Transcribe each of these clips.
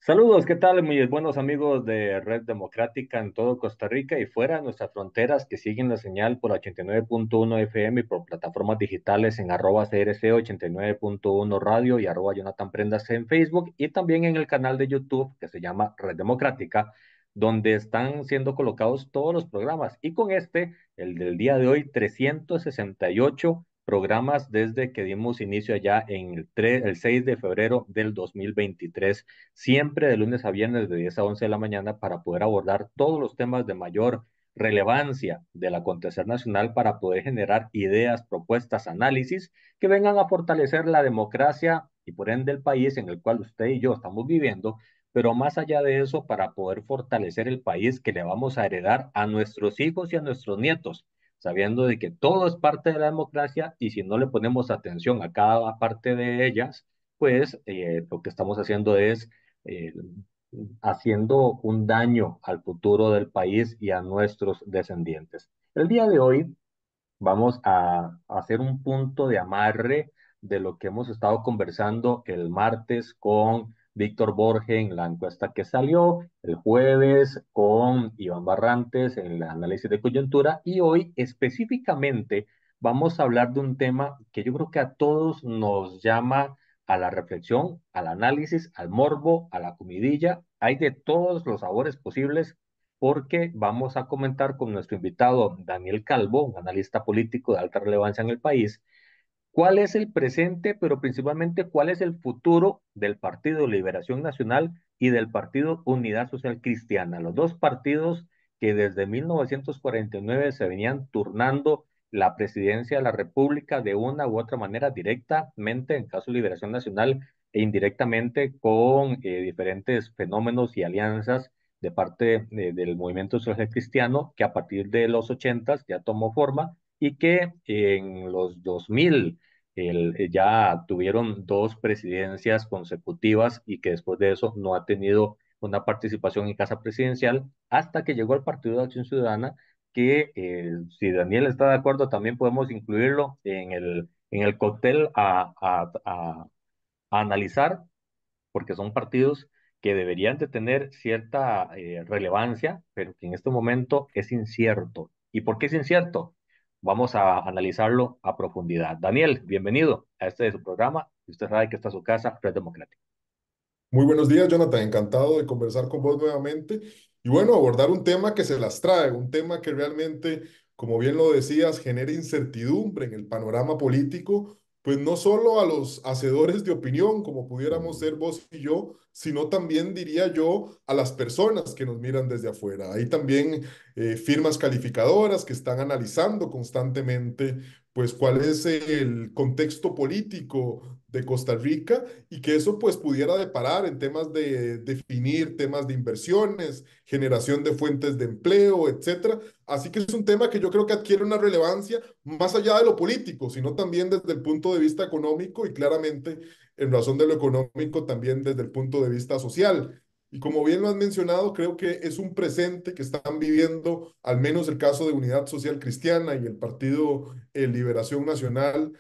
Saludos, ¿qué tal, mis buenos amigos de Red Democrática en todo Costa Rica y fuera de nuestras fronteras que siguen la señal por 89.1 FM y por plataformas digitales en @CRC 89.1 Radio y @Jonathan Prendas en Facebook y también en el canal de YouTube que se llama Red Democrática, donde están siendo colocados todos los programas. Y con el del día de hoy, 368 programas desde que dimos inicio allá en el 6 de febrero del 2023, siempre de lunes a viernes de 10 a 11 de la mañana para poder abordar todos los temas de mayor relevancia del acontecer nacional para poder generar ideas, propuestas, análisis que vengan a fortalecer la democracia y por ende el país en el cual usted y yo estamos viviendo, pero más allá de eso, para poder fortalecer el país que le vamos a heredar a nuestros hijos y a nuestros nietos, sabiendo de que todo es parte de la democracia y si no le ponemos atención a cada parte de ellas, pues lo que estamos haciendo es eh, haciendo un daño al futuro del país y a nuestros descendientes. El día de hoy vamos a hacer un punto de amarre de lo que hemos estado conversando el martes con Víctor Borge en la encuesta que salió, el jueves con Iván Barrantes en el análisis de coyuntura y hoy específicamente vamos a hablar de un tema que yo creo que a todos nos llama a la reflexión, al análisis, al morbo, a la comidilla. Hay de todos los sabores posibles porque vamos a comentar con nuestro invitado Daniel Calvo, un analista político de alta relevancia en el país, cuál es el presente, pero principalmente cuál es el futuro del Partido Liberación Nacional y del Partido Unidad Social Cristiana, los dos partidos que desde 1949 se venían turnando la presidencia de la República de una u otra manera, directamente en caso de Liberación Nacional e indirectamente con diferentes fenómenos y alianzas de parte del movimiento social cristiano que a partir de los 80 ya tomó forma y que en los 2000 ya tuvieron dos presidencias consecutivas y que después de eso no ha tenido una participación en casa presidencial hasta que llegó el Partido de Acción Ciudadana, que si Daniel está de acuerdo también podemos incluirlo en el cóctel a analizar, porque son partidos que deberían de tener cierta relevancia, pero que en este momento es incierto. ¿Y por qué es incierto? Vamos a analizarlo a profundidad. Daniel, bienvenido a este de su programa. Usted sabe que está su casa, Red Democrática. Muy buenos días, Jonathan. Encantado de conversar con vos nuevamente. Y bueno, abordar un tema que se las trae, un tema que realmente, como bien lo decías, genera incertidumbre en el panorama político, pues no solo a los hacedores de opinión, como pudiéramos Mm. ser vos y yo, sino también, diría yo, a las personas que nos miran desde afuera. Hay también firmas calificadoras que están analizando constantemente, pues, cuál es el contexto político de Costa Rica y que eso pues pudiera deparar en temas de definir temas de inversiones, generación de fuentes de empleo, etcétera. Así que es un tema que yo creo que adquiere una relevancia más allá de lo político, sino también desde el punto de vista económico y claramente en razón de lo económico también desde el punto de vista social. Y como bien lo has mencionado, creo que es un presente que están viviendo, al menos el caso de Unidad Social Cristiana y el Partido Liberación Nacional,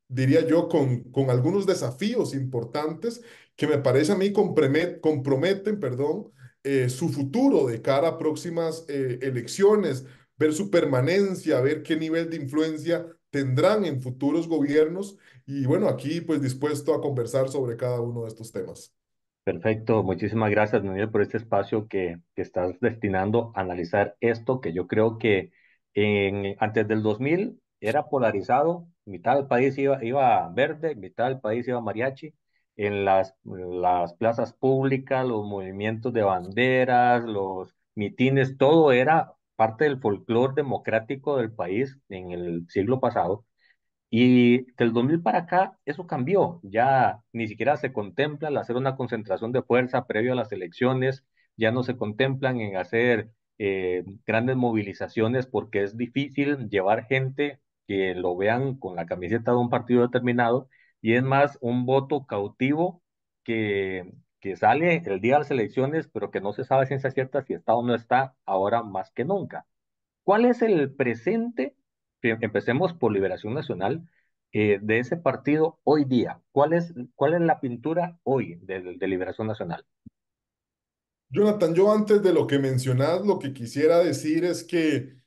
diría yo, con algunos desafíos importantes que me parece a mí comprometen, perdón, su futuro de cara a próximas elecciones, ver su permanencia, ver qué nivel de influencia tendrán en futuros gobiernos. Y bueno, aquí pues dispuesto a conversar sobre cada uno de estos temas. Perfecto, muchísimas gracias, Daniel, por este espacio que estás destinando a analizar esto, que yo creo que antes del 2000 era polarizado, mitad del país iba verde, mitad del país iba mariachi, en las plazas públicas, los movimientos de banderas, los mitines, todo era parte del folclore democrático del país en el siglo pasado. Y del 2000 para acá, eso cambió. Ya ni siquiera se contempla el hacer una concentración de fuerza previo a las elecciones, ya no se contemplan en hacer grandes movilizaciones porque es difícil llevar gente que lo vean con la camiseta de un partido determinado y es más un voto cautivo que sale el día de las elecciones, pero que no se sabe a ciencia cierta si está o no está ahora más que nunca. ¿Cuál es el presente? Empecemos por Liberación Nacional. de ese partido hoy día? Cuál es la pintura hoy de Liberación Nacional? Jonathan, yo antes de lo que mencionas, lo que quisiera decir es que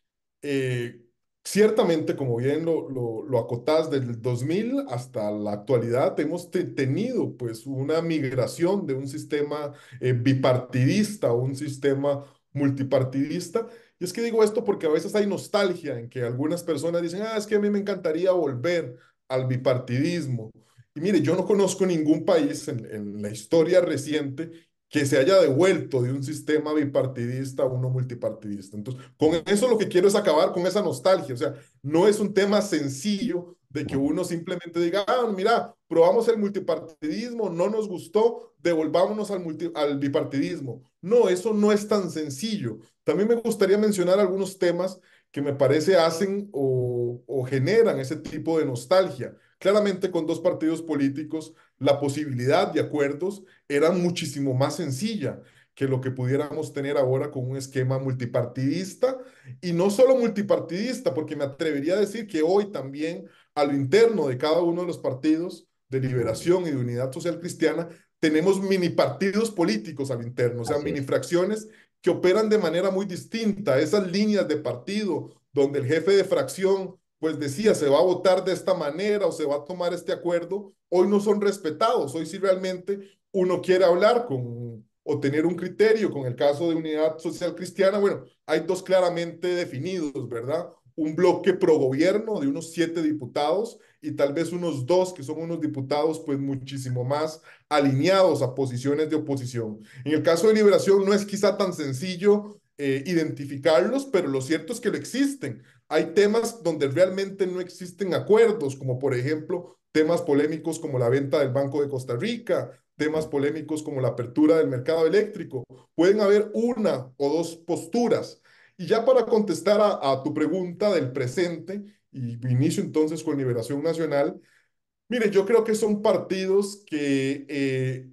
eh, ciertamente, como bien lo acotás, desde el 2000 hasta la actualidad hemos tenido pues una migración de un sistema bipartidista a un sistema multipartidista. Y es que digo esto porque a veces hay nostalgia en que algunas personas dicen, es que a mí me encantaría volver al bipartidismo. Y mire, yo no conozco ningún país en la historia reciente que se haya devuelto de un sistema bipartidista a uno multipartidista. Entonces, con Mm, eso lo que quiero es acabar con esa nostalgia. O sea, no es un tema sencillo de que ujú, uno simplemente diga, mira, probamos el multipartidismo, no nos gustó, devolvámonos al bipartidismo. No, eso no es tan sencillo. También me gustaría mencionar algunos temas que me parece hacen o generan ese tipo de nostalgia. Claramente con dos partidos políticos, la posibilidad de acuerdos era muchísimo más sencilla que lo que pudiéramos tener ahora con un esquema multipartidista y no solo multipartidista, porque me atrevería a decir que hoy también a lo interno de cada uno de los partidos de ujú. Liberación y de Unidad Social Cristiana tenemos mini partidos políticos al interno, o sea, Así mini es. fracciones que operan de manera muy distinta. Esas líneas de partido donde el jefe de fracción pues decía se va a votar de esta manera o se va a tomar este acuerdo, hoy no son respetados. Hoy sí realmente uno quiere hablar con o tener un criterio, con el caso de Unidad Social Cristiana, bueno, hay dos claramente definidos, ¿verdad? Un bloque pro gobierno de unos 7 diputados y tal vez unos dos que son unos diputados pues muchísimo más alineados a posiciones de oposición. En el caso de Liberación no es quizá tan sencillo identificarlos, pero lo cierto es que lo existen. Hay temas donde realmente no existen acuerdos, como por ejemplo temas polémicos como la venta del Banco de Costa Rica, temas Ujú. polémicos como la apertura del mercado eléctrico. Pueden haber una o dos posturas. Y ya para contestar a tu pregunta del presente, y inicio entonces con Liberación Nacional, mire, yo creo que son partidos que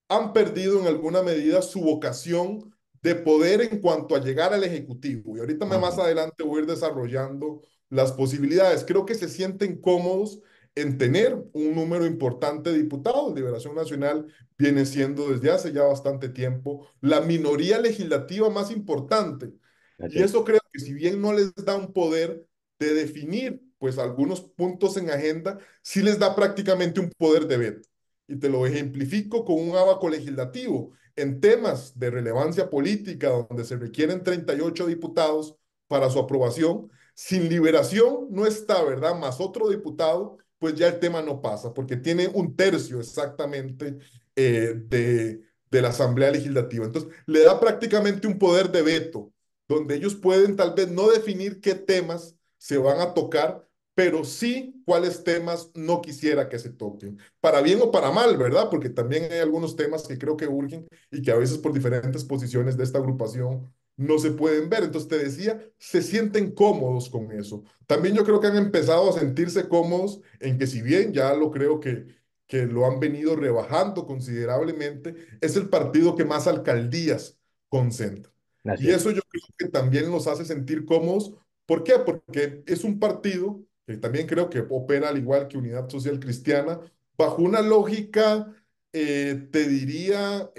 han perdido en alguna medida su vocación de poder en cuanto a llegar al Ejecutivo. Y ahorita más Ujú. adelante voy a ir desarrollando las posibilidades. Creo que se sienten cómodos en tener un número importante de diputados. Liberación Nacional viene siendo desde hace ya bastante tiempo la minoría legislativa más importante. Así Y es. eso creo que si bien no les da un poder de definir pues algunos puntos en agenda, sí les da prácticamente un poder de veto. Y te lo ejemplifico con un abaco legislativo. En temas de relevancia política, donde se requieren 38 diputados para su aprobación, sin Liberación no está, ¿verdad? Más otro diputado, pues ya el tema no pasa, porque tiene un tercio exactamente de la Asamblea Legislativa. Entonces, le da prácticamente un poder de veto, donde ellos pueden tal vez no definir qué temas se van a tocar, pero sí cuáles temas no quisiera que se toquen para bien o para mal, ¿verdad? Porque también hay algunos temas que creo que urgen y que a veces por diferentes posiciones de esta agrupación no se pueden ver. Entonces te decía, se sienten cómodos con eso. También yo creo que han empezado a sentirse cómodos en que si bien ya lo creo que lo han venido rebajando considerablemente, es el partido que más alcaldías concentra. Así Y es. eso yo creo que también los hace sentir cómodos. ¿Por qué? Porque es un partido que también creo que opera al igual que Unidad Social Cristiana, bajo una lógica, te diría,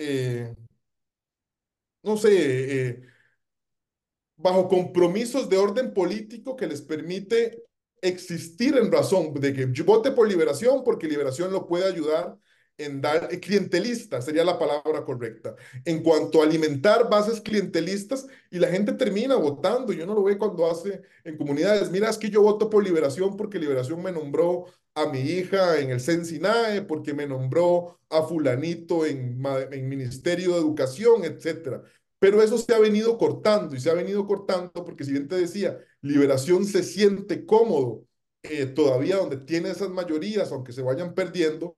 no sé, bajo compromisos de orden político que les permite existir en razón de que yo vote por Liberación porque Liberación lo puede ayudar en dar clientelista, sería la palabra correcta, en cuanto a alimentar bases clientelistas y la gente termina votando. Yo no lo veo cuando hace en comunidades, mira, es que yo voto por Liberación porque Liberación me nombró a mi hija en el Sensinae, porque me nombró a fulanito en Ministerio de Educación, etcétera. Pero eso se ha venido cortando y se ha venido cortando porque si bien te decía, Liberación se siente cómodo todavía donde tiene esas mayorías, aunque se vayan perdiendo,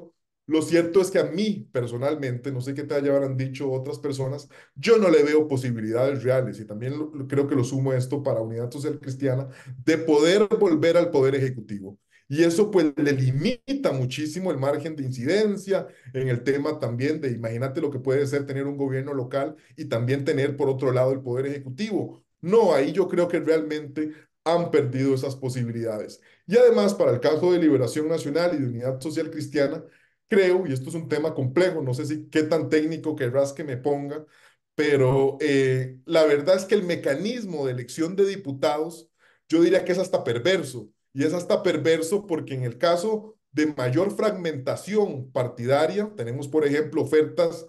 lo cierto es que a mí personalmente, no sé qué te habrán dicho otras personas, yo no le veo posibilidades reales y también creo que lo sumo esto para Unidad Social Cristiana, de poder volver al poder ejecutivo. Y eso pues le limita muchísimo el margen de incidencia en el tema también de, imagínate lo que puede ser tener un gobierno local y también tener por otro lado el poder ejecutivo. No, ahí yo creo que realmente han perdido esas posibilidades. Y además, para el caso de Liberación Nacional y de Unidad Social Cristiana, creo, y esto es un tema complejo, no sé si qué tan técnico querrás que me ponga, pero la verdad es que el mecanismo de elección de diputados, yo diría que es hasta perverso. Y es hasta perverso porque en el caso de mayor fragmentación partidaria, tenemos, por ejemplo, ofertas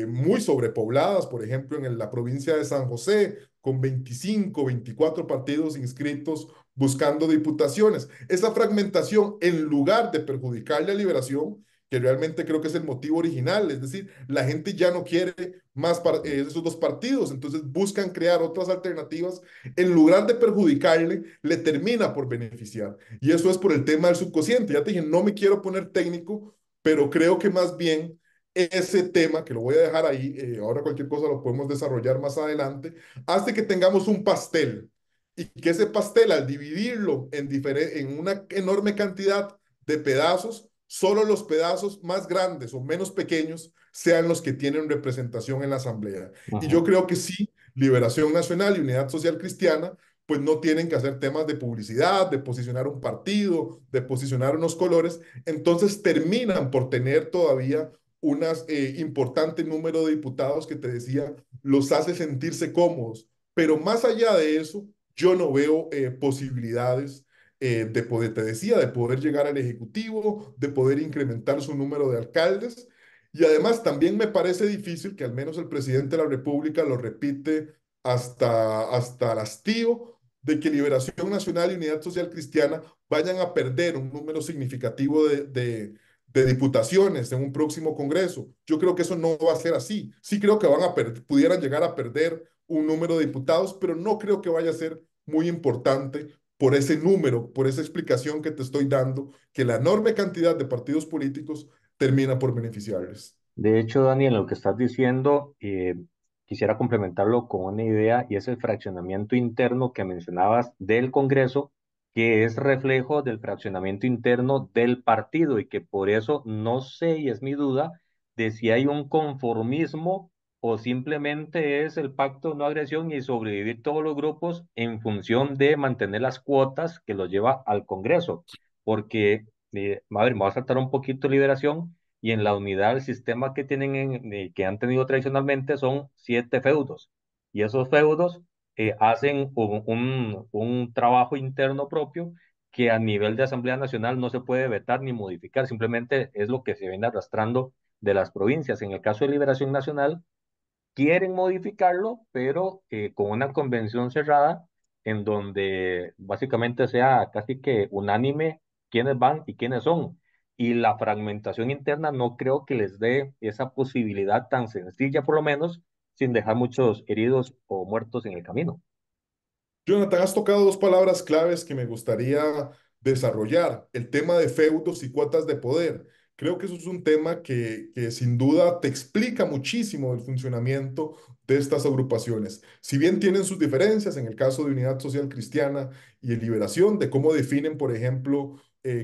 muy sobrepobladas, por ejemplo, en la provincia de San José, con 25, 24 partidos inscritos buscando diputaciones. Esa fragmentación, en lugar de perjudicarle a Liberación, que realmente creo que es el motivo original, es decir, la gente ya no quiere más esos dos partidos, entonces buscan crear otras alternativas, en lugar de perjudicarle, le termina por beneficiar. Y eso es por el tema del subconsciente. Ya te dije, no me quiero poner técnico, pero creo que más bien ese tema, que lo voy a dejar ahí, ahora cualquier cosa lo podemos desarrollar más adelante, hace que tengamos un pastel y que ese pastel al dividirlo en una enorme cantidad de pedazos, solo los pedazos más grandes o menos pequeños sean los que tienen representación en la Asamblea. Y yo Ujú. creo que sí, Liberación Nacional y Unidad Social Cristiana, pues no tienen que hacer temas de publicidad, de posicionar un partido, de posicionar unos colores, entonces terminan por tener todavía un importante número de diputados que te decía, los hace sentirse cómodos. Pero más allá de eso, yo no veo posibilidades de poder, te decía, de poder llegar al Ejecutivo, de poder incrementar su número de alcaldes. Y además también me parece difícil que al menos el presidente de la República lo repite hasta el hastío de que Liberación Nacional y Unidad Social Cristiana vayan a perder un número significativo de diputaciones en un próximo Congreso. Yo creo que eso no va a ser así. Sí creo que pudieran llegar a perder un número de diputados, pero no creo que vaya a ser muy importante por ese número, por esa explicación que te estoy dando, que la enorme cantidad de partidos políticos termina por beneficiarles. De hecho, Daniel, lo que estás diciendo, quisiera complementarlo con una idea y es el fraccionamiento interno que mencionabas del Congreso, que es reflejo del fraccionamiento interno del partido y que por eso no sé, y es mi duda, de si hay un conformismo o simplemente es el pacto de no agresión y sobrevivir todos los grupos en función de mantener las cuotas que los lleva al Congreso. Porque, a ver, me voy a saltar un poquito Liberación y en la unidad el sistema que tienen que han tenido tradicionalmente son 7 feudos y esos feudos hacen un trabajo interno propio que a nivel de Asamblea Nacional no se puede vetar ni modificar, simplemente es lo que se viene arrastrando de las provincias. En el caso de Liberación Nacional, quieren modificarlo, pero con una convención cerrada en donde básicamente sea casi que unánime quiénes van y quiénes son. Y la fragmentación interna no creo que les dé esa posibilidad tan sencilla, por lo menos, sin dejar muchos heridos o muertos en el camino. Jonathan, has tocado dos palabras claves que me gustaría desarrollar, el tema de feudos y cuotas de poder. Creo que eso es un tema que sin duda te explica muchísimo el funcionamiento de estas agrupaciones. Si bien tienen sus diferencias en el caso de Unidad Social Cristiana y de Liberación, de cómo definen, por ejemplo,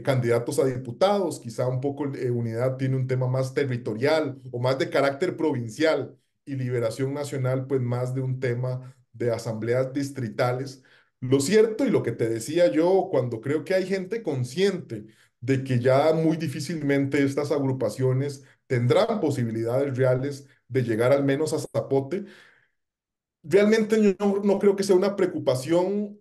candidatos a diputados, quizá un poco Unidad tiene un tema más territorial o más de carácter provincial y Liberación Nacional, pues más de un tema de asambleas distritales. Lo cierto y lo que te decía yo, cuando creo que hay gente consciente de que ya muy difícilmente estas agrupaciones tendrán posibilidades reales de llegar al menos a Zapote, realmente yo no creo que sea una preocupación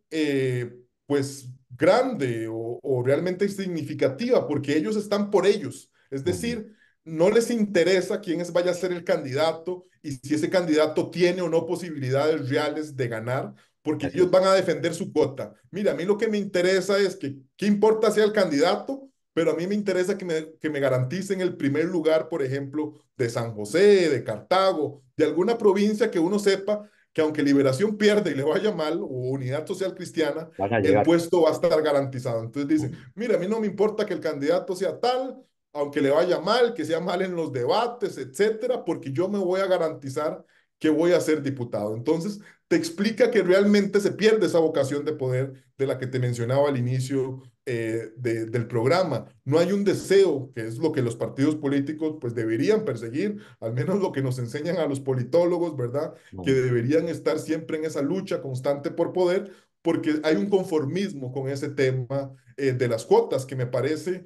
pues grande o realmente significativa, porque ellos están por ellos. Es Ujú. decir, no les interesa vaya a ser el candidato y si ese candidato tiene o no posibilidades reales de ganar, porque Así ellos es. van a defender su cuota. Mira, a mí lo que me interesa es que, ¿qué importa sea el candidato? Pero a mí me interesa que me garanticen el primer lugar, por ejemplo, de San José, de Cartago, de alguna provincia que uno sepa que aunque Liberación pierde y le vaya mal, o Unidad Social Cristiana, Van a el llegar. puesto va a estar garantizado. Entonces dicen, Ujú. mira, a mí no me importa que el candidato sea tal, aunque le vaya mal, que sea mal en los debates, etcétera, porque yo me voy a garantizar que voy a ser diputado. Entonces, te explica que realmente se pierde esa vocación de poder de la que te mencionaba al inicio del programa. No hay un deseo, que es lo que los partidos políticos pues deberían perseguir, al menos lo que nos enseñan a los politólogos, ¿verdad? Que Ujú. deberían estar siempre en esa lucha constante por poder, porque hay un conformismo con ese tema de las cuotas que me parece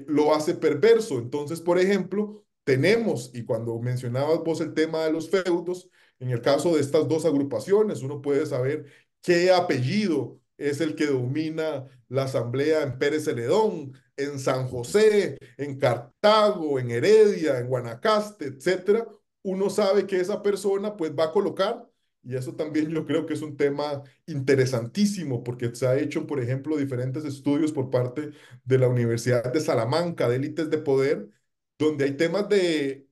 lo hace perverso. Entonces, por ejemplo, tenemos, y cuando mencionabas vos el tema de los feudos, en el caso de estas dos agrupaciones, uno puede saber qué apellido es el que domina la asamblea en Pérez Celedón, en San José, en Cartago, en Heredia, en Guanacaste, etcétera. Uno sabe que esa persona pues va a colocar, y eso también yo creo que es un tema interesantísimo porque se ha hecho, por ejemplo, diferentes estudios por parte de la Universidad de Salamanca, de élites de poder, donde hay temas de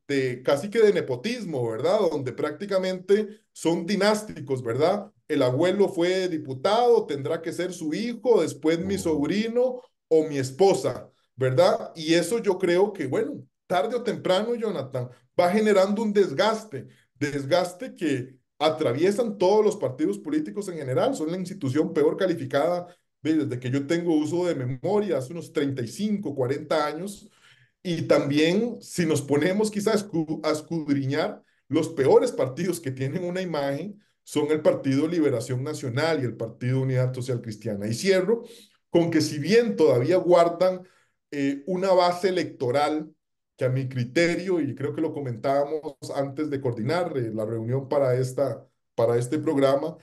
casi que de nepotismo, ¿verdad? Donde prácticamente son dinásticos, ¿verdad? El abuelo fue diputado, tendrá que ser su hijo, después mi Ujú. sobrino o mi esposa, ¿verdad? Y eso yo creo que, bueno, tarde o temprano, Jonathan, va generando un desgaste que atraviesan todos los partidos políticos en general, son la institución peor calificada desde que yo tengo uso de memoria, hace unos 35, 40 años, y también si nos ponemos quizás a escudriñar, los peores partidos que tienen una imagen son el Partido Liberación Nacional y el Partido Unidad Social Cristiana. Y cierro con que si bien todavía guardan una base electoral que a mi criterio, y creo que lo comentábamos antes de coordinar la reunión para este programa,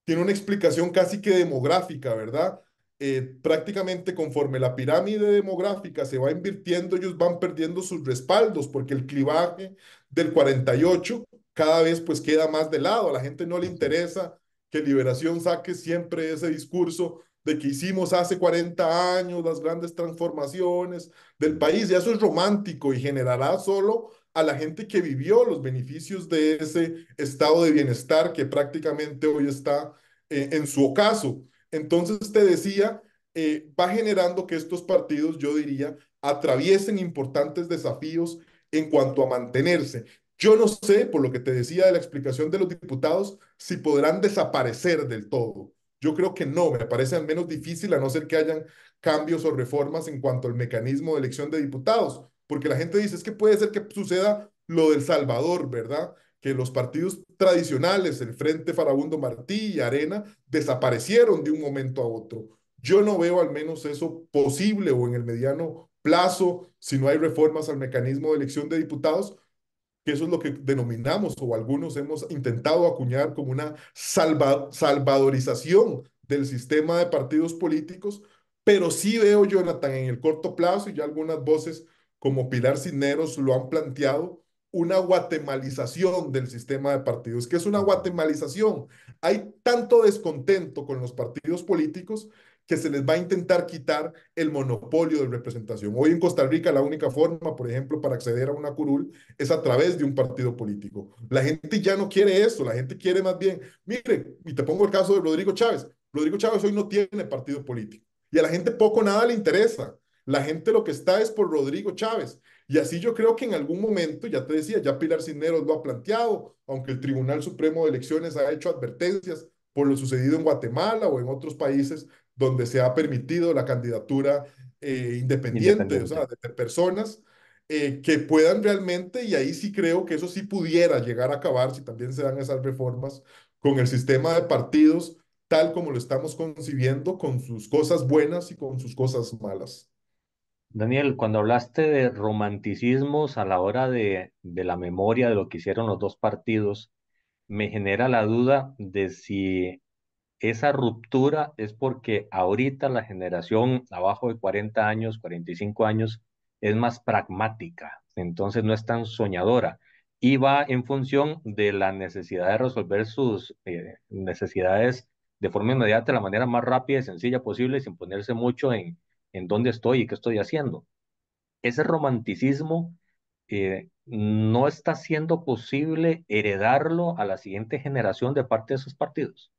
tiene una explicación casi que demográfica, ¿verdad? Prácticamente conforme la pirámide demográfica se va invirtiendo, ellos van perdiendo sus respaldos porque el clivaje del 48 cada vez pues queda más de lado. A la gente no le Así es. interesa que Liberación saque siempre ese discurso de que hicimos hace 40 años las grandes transformaciones del país. Ya eso es romántico y generará solo a la gente que vivió los beneficios de ese estado de bienestar que prácticamente hoy está en su ocaso. Entonces te decía, va generando que estos partidos, yo diría, atraviesen importantes desafíos en cuanto a mantenerse. Yo no sé, por lo que te decía de la explicación de los diputados, si podrán desaparecer del todo. Yo creo que no, me parece al menos difícil a no ser que hayan cambios o reformas en cuanto al mecanismo de elección de diputados, porque la gente dice es que puede ser que suceda lo del Salvador, ¿verdad? Que los partidos tradicionales, el Frente Farabundo Martí y Arena, desaparecieron de un momento a otro. Yo no veo al menos eso posible o en el mediano plazo si no hay reformas al mecanismo de elección de diputados, que eso es lo que denominamos o algunos hemos intentado acuñar como una salvadorización del sistema de partidos políticos, pero sí veo, Jonathan, en el corto plazo, y ya algunas voces como Pilar Cisneros lo han planteado, una guatemalización del sistema de partidos. ¿Qué es una Ujú. guatemalización? Hay tanto descontento con los partidos políticos que se les va a intentar quitar el monopolio de representación. Hoy en Costa Rica la única forma, por ejemplo, para acceder a una curul es a través de un partido político. La gente ya no quiere eso, la gente quiere más bien, mire, y te pongo el caso de Rodrigo Chávez. Rodrigo Chávez hoy no tiene partido político y a la gente poco nada le interesa. La gente lo que está es por Rodrigo Chávez. Y así yo creo que en algún momento, ya te decía, ya Pilar Cisneros lo ha planteado, aunque el Tribunal Supremo de Elecciones ha hecho advertencias por lo sucedido en Guatemala o en otros países donde se ha permitido la candidatura independiente, o Independiente. sea, de personas que puedan realmente, y ahí sí creo que eso sí pudiera llegar a acabar si también se dan esas reformas con el sistema de partidos tal como lo estamos concibiendo, con sus cosas buenas y con sus cosas malas. Daniel, cuando hablaste de romanticismos a la hora de la memoria de lo que hicieron los dos partidos, me genera la duda de si esa ruptura es porque ahorita la generación abajo de 40 años, 45 años, es más pragmática, entonces no es tan soñadora y va en función de la necesidad de resolver sus necesidades de forma inmediata, de la manera más rápida y sencilla posible, sin ponerse mucho en dónde estoy y qué estoy haciendo. Ese romanticismo no está siendo posible heredarlo a la siguiente generación de parte de esos partidos.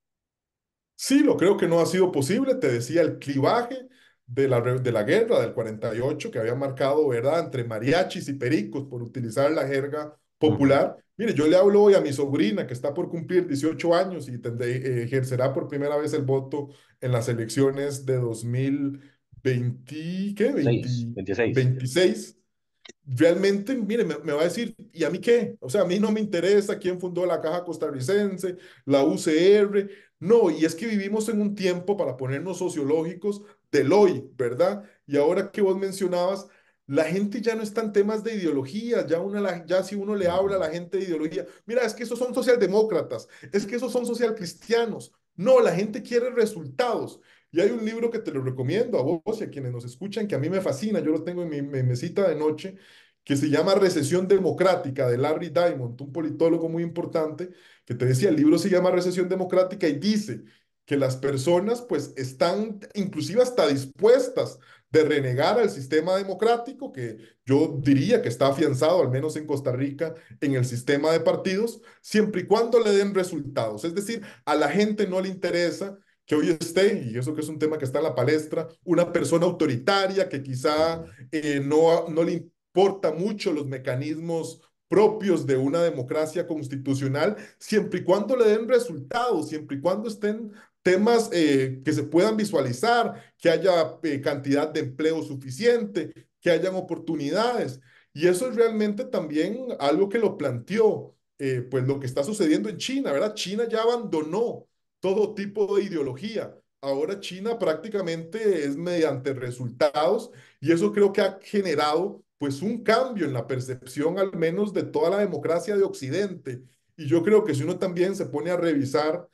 Sí, lo creo que no ha sido posible. Te decía el clivaje de la guerra del 48 que había marcado, ¿verdad?, entre mariachis y pericos, por utilizar la jerga Ujú. popular. Mire, yo le hablo hoy a mi sobrina que está por cumplir 18 años y ejercerá por primera vez el voto en las elecciones de 2020, ¿qué? 20 26. 26. realmente, mire, me va a decir, ¿y a mí qué? O sea, a mí no me interesa quién fundó la Caja Costarricense, la UCR. No, y es que vivimos en un tiempo, para ponernos sociológicos, del hoy, ¿verdad? Y ahora que vos mencionabas, la gente ya no está en temas de ideología, ya, ya si uno le habla a Ujú. la gente de ideología, mira, es que esos son socialdemócratas, es que esos son socialcristianos. No, la gente quiere resultados. Y hay un libro que te lo recomiendo a vos y a quienes nos escuchan, que a mí me fascina, yo lo tengo en mi mesita de noche, que se llama Recesión Democrática, de Larry Diamond, un politólogo muy importante, que te decía, el libro se llama Recesión Democrática y dice que las personas pues están inclusive hasta dispuestas de renegar al sistema democrático, que yo diría que está afianzado, al menos en Costa Rica, en el sistema de partidos, siempre y cuando le den resultados. Es decir, a la gente no le interesa que hoy esté, y eso que es un tema que está en la palestra, una persona autoritaria que quizá Ujú. no le importa mucho los mecanismos propios de una democracia constitucional, siempre y cuando le den resultados, siempre y cuando estén temas que se puedan visualizar, que haya cantidad de empleo suficiente, que hayan oportunidades. Y eso es realmente también algo que lo planteó, pues lo que está sucediendo en China, ¿verdad? China ya abandonó todo tipo de ideología. Ahora China prácticamente es mediante resultados y eso creo que ha generado pues un cambio en la percepción al menos de toda la democracia de Occidente. Y yo creo que si uno también se pone a revisar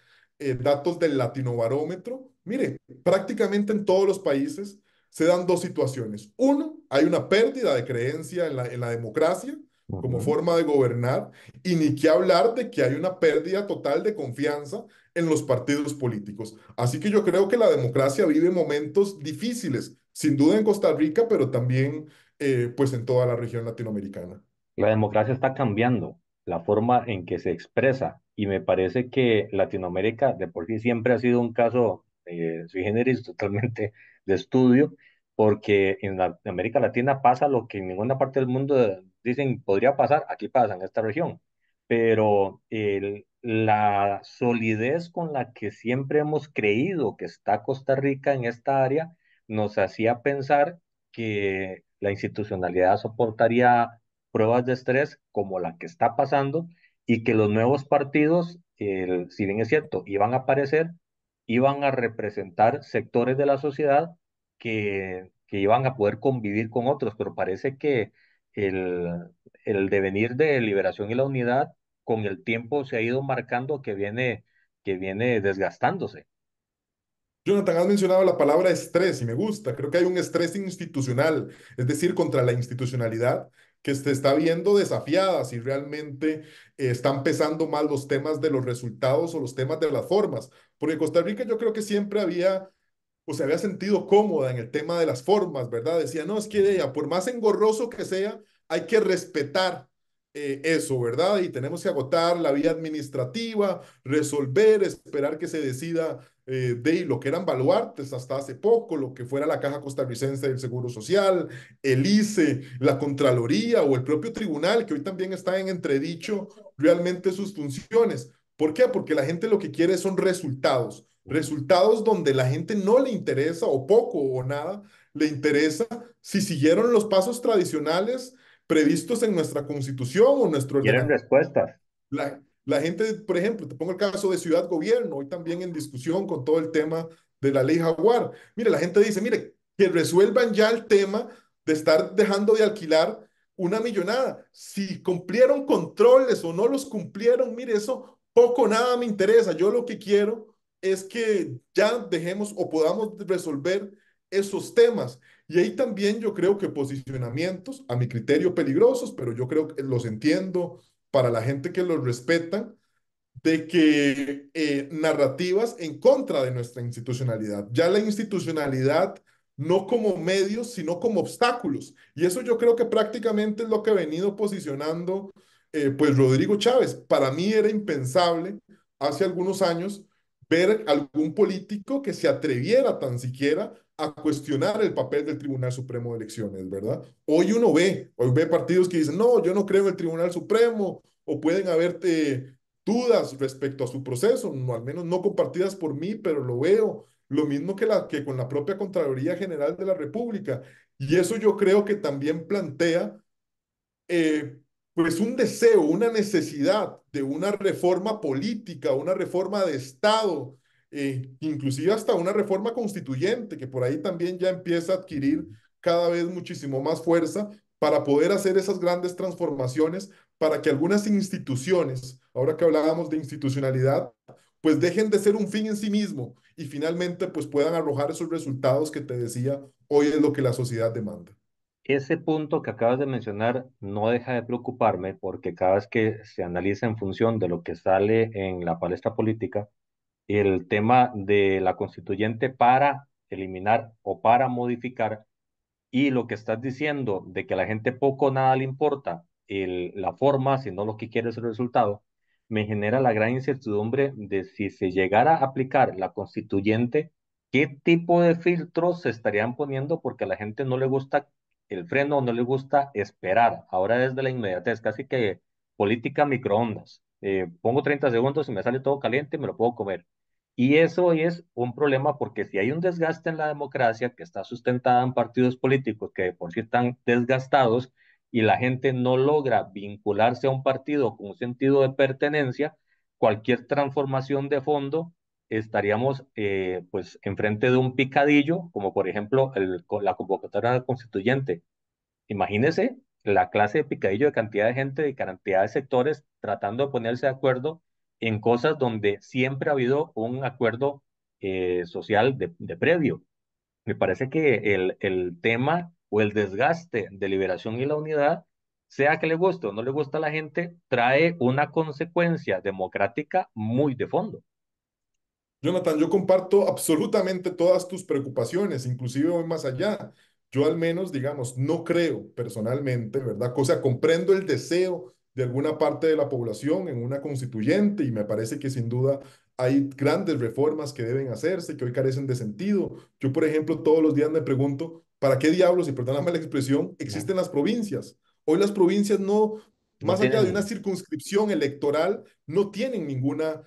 datos del Latinobarómetro, mire, prácticamente en todos los países se dan dos situaciones. Uno, hay una pérdida de creencia en la democracia como Ujú. forma de gobernar y ni qué hablar de que hay una pérdida total de confianza en los partidos políticos. Así que yo creo que la democracia vive momentos difíciles, sin duda en Costa Rica, pero también pues en toda la región latinoamericana. La democracia está cambiando, la forma en que se expresa, y me parece que Latinoamérica de por sí siempre ha sido un caso sui generis totalmente de estudio, porque en América Latina pasa lo que en ninguna parte del mundo dicen podría pasar, aquí pasa en esta región, pero la solidez con la que siempre hemos creído que está Costa Rica en esta área nos hacía pensar que la institucionalidad soportaría pruebas de estrés como la que está pasando y que los nuevos partidos, si bien es cierto, iban a aparecer, iban a representar sectores de la sociedad que iban a poder convivir con otros, pero parece que el, el devenir de Liberación y la Unidad con el tiempo se ha ido marcando que viene desgastándose. Jonathan, has mencionado la palabra estrés y me gusta. Creo que hay un estrés institucional, es decir, contra la institucionalidad que se está viendo desafiada si realmente están pesando más los temas de los resultados o los temas de las formas. Porque Costa Rica yo creo que siempre había o se había sentido cómoda en el tema de las formas, ¿verdad? Decía, no, es que ella, por más engorroso que sea, hay que respetar eso, ¿verdad? Y tenemos que agotar la vía administrativa, resolver, esperar que se decida de lo que eran baluartes hasta hace poco, lo que fuera la Caja Costarricense del Seguro Social, el ICE, la Contraloría o el propio tribunal, que hoy también está en entredicho realmente sus funciones. ¿Por qué? Porque la gente lo que quiere son resultados. Ujú. Resultados donde la gente no le interesa o poco o nada le interesa si siguieron los pasos tradicionales previstos en nuestra constitución o nuestro Quieren ordenamiento. respuestas. La gente, por ejemplo, te pongo el caso de Ciudad Gobierno, hoy también en discusión con todo el tema de la ley Jaguar. Mire, la gente dice, mire, que resuelvan ya el tema de estar dejando de alquilar una millonada. Si cumplieron controles o no los cumplieron, mire, eso poco o nada me interesa. Yo lo que quiero es que ya dejemos o podamos resolver esos temas. Y ahí también yo creo que posicionamientos, a mi criterio peligrosos, pero yo creo que los entiendo para la gente que los respeta, de que narrativas en contra de nuestra institucionalidad. Ya la institucionalidad no como medios, sino como obstáculos. Y eso yo creo que prácticamente es lo que ha venido posicionando pues Rodrigo Chávez. Para mí era impensable hace algunos años ver algún político que se atreviera tan siquiera a cuestionar el papel del Tribunal Supremo de Elecciones, ¿verdad? Hoy ve partidos que dicen, no, yo no creo en el Tribunal Supremo, o pueden haber dudas respecto a su proceso, no, al menos no compartidas por mí, pero lo veo. Lo mismo que con la propia Contraloría General de la República. Y eso yo creo que también plantea eh, pues un deseo, una necesidad de una reforma política, una reforma de Estado, inclusive hasta una reforma constituyente, que por ahí también ya empieza a adquirir cada vez muchísimo más fuerza para poder hacer esas grandes transformaciones, para que algunas instituciones, ahora que hablábamos de institucionalidad, pues dejen de ser un fin en sí mismo y finalmente pues puedan arrojar esos resultados que te decía, hoy es lo que la sociedad demanda. Ese punto que acabas de mencionar no deja de preocuparme porque cada vez que se analiza en función de lo que sale en la palestra política, el tema de la constituyente para eliminar o para modificar. Y lo que estás diciendo de que a la gente poco o nada le importa la forma, sino lo que quiere es el resultado, me genera la gran incertidumbre de si se llegara a aplicar la constituyente, qué tipo de filtros se estarían poniendo porque a la gente no le gusta el freno, no le gusta esperar. Ahora desde la inmediatez, casi que política microondas. Pongo 30 segundos y me sale todo caliente y me lo puedo comer. Y eso es un problema porque si hay un desgaste en la democracia que está sustentada en partidos políticos que de por sí están desgastados y la gente no logra vincularse a un partido con un sentido de pertenencia, cualquier transformación de fondo estaríamos pues enfrente de un picadillo, como por ejemplo la convocatoria constituyente. Imagínese la clase de picadillo de cantidad de gente, de cantidad de sectores tratando de ponerse de acuerdo en cosas donde siempre ha habido un acuerdo social de previo. Me parece que el tema o el desgaste de liberación y la unidad, sea que le guste o no le guste a la gente, trae una consecuencia democrática muy de fondo. Jonathan, yo comparto absolutamente todas tus preocupaciones, inclusive voy más allá. Yo al menos, digamos, no creo personalmente, ¿verdad? O sea, comprendo el deseo de alguna parte de la población en una constituyente y me parece que sin duda hay grandes reformas que deben hacerse, que hoy carecen de sentido. Yo, por ejemplo, todos los días me pregunto, ¿para qué diablos, y perdóname la expresión, ¿No? existen las provincias? Hoy las provincias no, No más allá de una tienen, circunscripción electoral, no tienen ninguna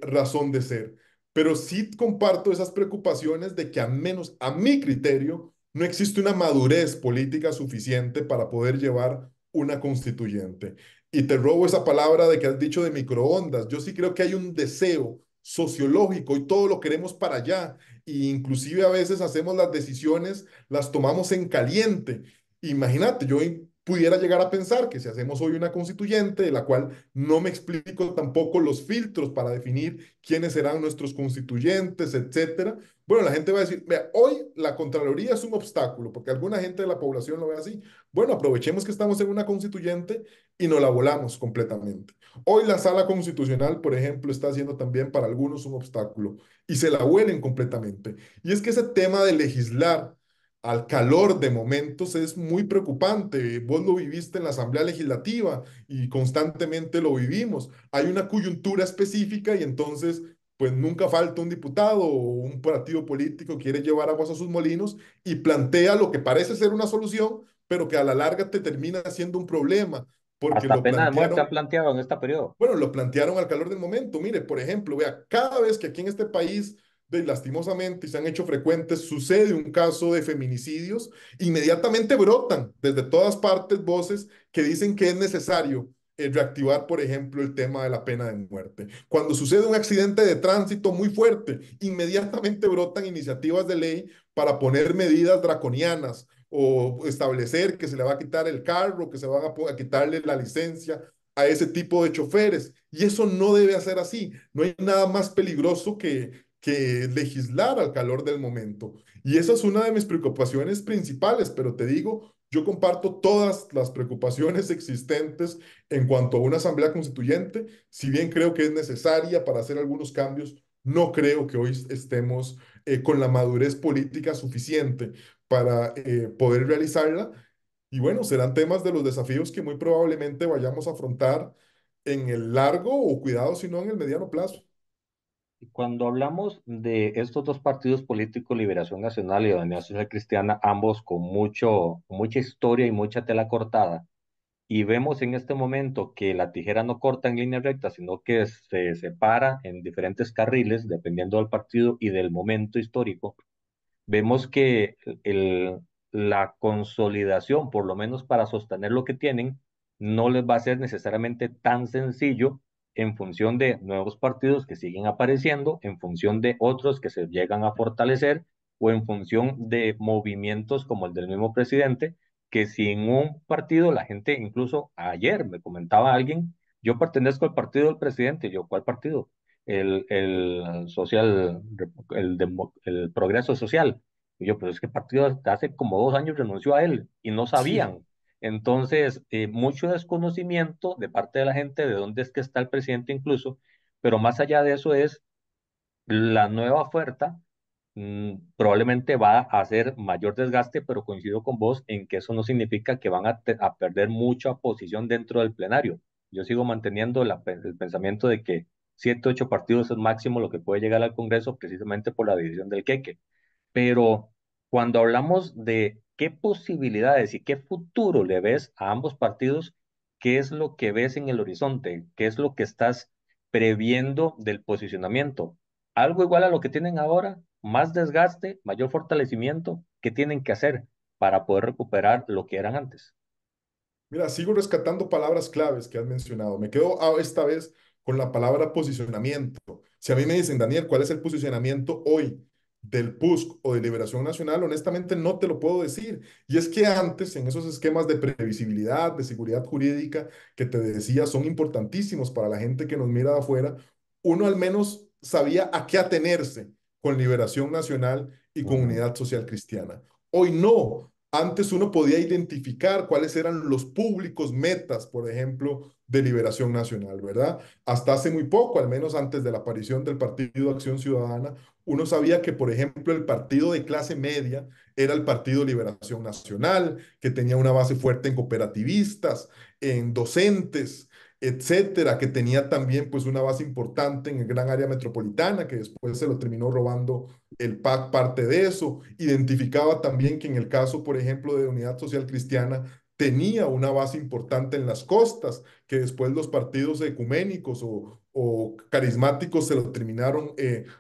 razón de ser, pero sí comparto esas preocupaciones de que al menos a mi criterio no existe una madurez política suficiente para poder llevar una constituyente. Y te robo esa palabra de que has dicho de microondas. Yo sí creo que hay un deseo sociológico y todo lo queremos para allá. E inclusive a veces hacemos las decisiones, las tomamos en caliente. Imagínate, yo pudiera llegar a pensar que si hacemos hoy una constituyente, de la cual no me explico tampoco los filtros para definir quiénes serán nuestros constituyentes, etcétera. Bueno, la gente va a decir, vea, hoy la Contraloría es un obstáculo, porque alguna gente de la población lo ve así. Bueno, aprovechemos que estamos en una constituyente y nos la volamos completamente. Hoy la Sala Constitucional, por ejemplo, está siendo también para algunos un obstáculo y se la huelen completamente. Y es que ese tema de legislar al calor de momentos es muy preocupante. Vos lo viviste en la Asamblea Legislativa y constantemente lo vivimos. Hay una coyuntura específica y entonces, pues nunca falta un diputado o un partido político que quiere llevar aguas a sus molinos y plantea lo que parece ser una solución, pero que a la larga te termina siendo un problema, porque hasta lo pena de muerte plantearon, han planteado en este periodo. bueno, lo plantearon al calor del momento. Mire, por ejemplo, vea, cada vez que aquí en este país, lastimosamente, se han hecho frecuentes, sucede un caso de feminicidios, inmediatamente brotan desde todas partes voces que dicen que es necesario reactivar, por ejemplo, el tema de la pena de muerte. Cuando sucede un accidente de tránsito muy fuerte, inmediatamente brotan iniciativas de ley para poner medidas draconianas o establecer que se le va a quitar el carro, que se van a quitarle la licencia a ese tipo de choferes. Y eso no debe ser así. No hay nada más peligroso que legislar al calor del momento. Y esa es una de mis preocupaciones principales, pero te digo, yo comparto todas las preocupaciones existentes en cuanto a una asamblea constituyente, si bien creo que es necesaria para hacer algunos cambios, no creo que hoy estemos con la madurez política suficiente para poder realizarla y bueno, serán temas de los desafíos que muy probablemente vayamos a afrontar en el largo o cuidado, si no en el mediano plazo. Cuando hablamos de estos dos partidos políticos, Liberación Nacional y Unidad Social Cristiana, ambos con mucha historia y mucha tela cortada, y vemos en este momento que la tijera no corta en línea recta, sino que se separa en diferentes carriles, dependiendo del partido y del momento histórico, vemos que la consolidación, por lo menos para sostener lo que tienen, no les va a ser necesariamente tan sencillo en función de nuevos partidos que siguen apareciendo, en función de otros que se llegan a fortalecer o en función de movimientos como el del mismo presidente, que si en un partido la gente, incluso ayer me comentaba alguien, yo pertenezco al partido del presidente, yo, ¿cuál partido? El social, el Progreso Social. Y yo, pero es que el partido hace como 2 años renunció a él y no Sí. sabían. Entonces, mucho desconocimiento de parte de la gente de dónde es que está el presidente incluso, pero más allá de eso es la nueva oferta, probablemente va a hacer mayor desgaste, pero coincido con vos en que eso no significa que van a perder mucha posición dentro del plenario. Yo sigo manteniendo el pensamiento de que 7, 8 partidos es máximo lo que puede llegar al Congreso precisamente por la división del queque. Pero cuando hablamos de qué posibilidades y qué futuro le ves a ambos partidos, ¿qué es lo que ves en el horizonte? ¿Qué es lo que estás previendo del posicionamiento? ¿Algo igual a lo que tienen ahora? ¿Más desgaste, mayor fortalecimiento? ¿Qué tienen que hacer para poder recuperar lo que eran antes? Mira, sigo rescatando palabras claves que has mencionado. Me quedo esta vez con la palabra posicionamiento. Si a mí me dicen, Daniel, ¿cuál es el posicionamiento hoy del PUSC o de Liberación Nacional? Honestamente no te lo puedo decir. Y es que antes, en esos esquemas de previsibilidad, de seguridad jurídica, que te decía, son importantísimos para la gente que nos mira de afuera, uno al menos sabía a qué atenerse con Liberación Nacional y con Ujú, Unidad Social Cristiana. Hoy no. Antes uno podía identificar cuáles eran los públicos metas, por ejemplo, de Liberación Nacional, ¿verdad? Hasta hace muy poco, al menos antes de la aparición del Partido Acción Ciudadana, uno sabía que, por ejemplo, el partido de clase media era el Partido Liberación Nacional, que tenía una base fuerte en cooperativistas, en docentes, etcétera, que tenía también pues una base importante en el gran área metropolitana, que después se lo terminó robando el PAC parte de eso. Identificaba también que en el caso, por ejemplo, de Unidad Social Cristiana, tenía una base importante en las costas, que después los partidos ecuménicos o carismáticos se lo terminaron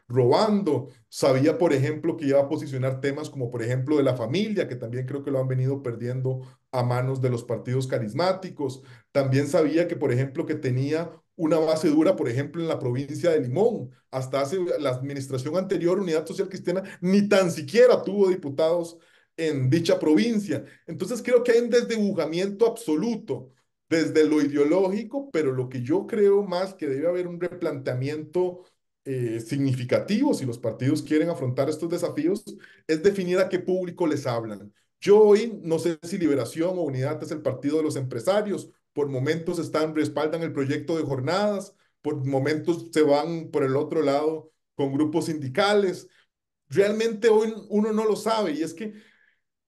robando. Sabía, por ejemplo, que iba a posicionar temas como, por ejemplo, de la familia, que también creo que lo han venido perdiendo a manos de los partidos carismáticos. También sabía que, por ejemplo, que tenía una base dura, por ejemplo, en la provincia de Limón. Hasta hace la administración anterior, Unidad Social Cristiana, ni tan siquiera tuvo diputados en dicha provincia. Entonces creo que hay un desdibujamiento absoluto desde lo ideológico, pero lo que yo creo más que debe haber un replanteamiento significativo si los partidos quieren afrontar estos desafíos es definir a qué público les hablan. Yo hoy no sé si Liberación o Unidad es el partido de los empresarios, por momentos respaldan el proyecto de jornadas, por momentos se van por el otro lado con grupos sindicales. Realmente hoy uno no lo sabe y es que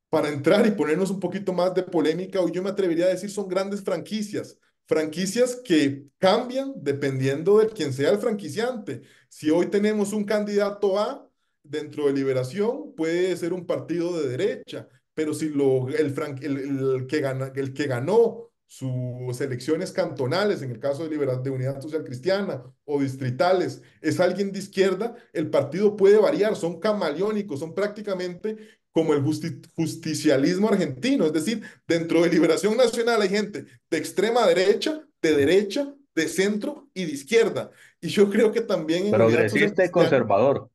para entrar y ponernos un poquito más de polémica, hoy yo me atrevería a decir son grandes franquicias, franquicias que cambian dependiendo de quién sea el franquiciante. Si hoy tenemos un candidato A dentro de Liberación, puede ser un partido de derecha, pero si el que ganó sus elecciones cantonales, en el caso de Unidad Social Cristiana, o distritales, es alguien de izquierda, el partido puede variar, son camaleónicos, son prácticamente como el justicialismo argentino, es decir, dentro de Liberación Nacional hay gente de extrema ujú. derecha, de centro y de izquierda. Y yo creo que también en Unidad Social Progresista y Cristiana, conservador.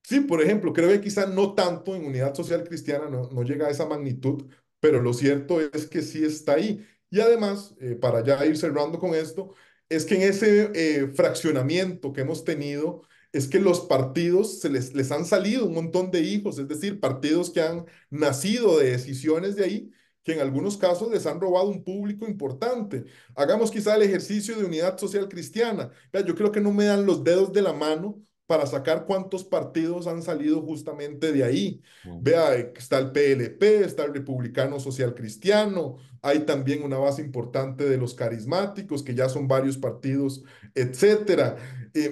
sí, por ejemplo, creo que quizá no tanto en Unidad Social Cristiana, no llega a esa magnitud, pero lo cierto es que sí está ahí. Y además, para ya ir cerrando con esto, es que en ese fraccionamiento que hemos tenido, es que los partidos les han salido un montón de hijos, es decir, partidos que han nacido de decisiones de ahí, que en algunos casos les han robado un público importante. Hagamos quizá el ejercicio de Unidad Social Cristiana. Vea, yo creo que no me dan los dedos de la mano para sacar cuántos partidos han salido justamente de ahí. Ujú. Vea, está el PLP, está el Republicano Social Cristiano, hay también una base importante de los carismáticos, que ya son varios partidos, etcétera.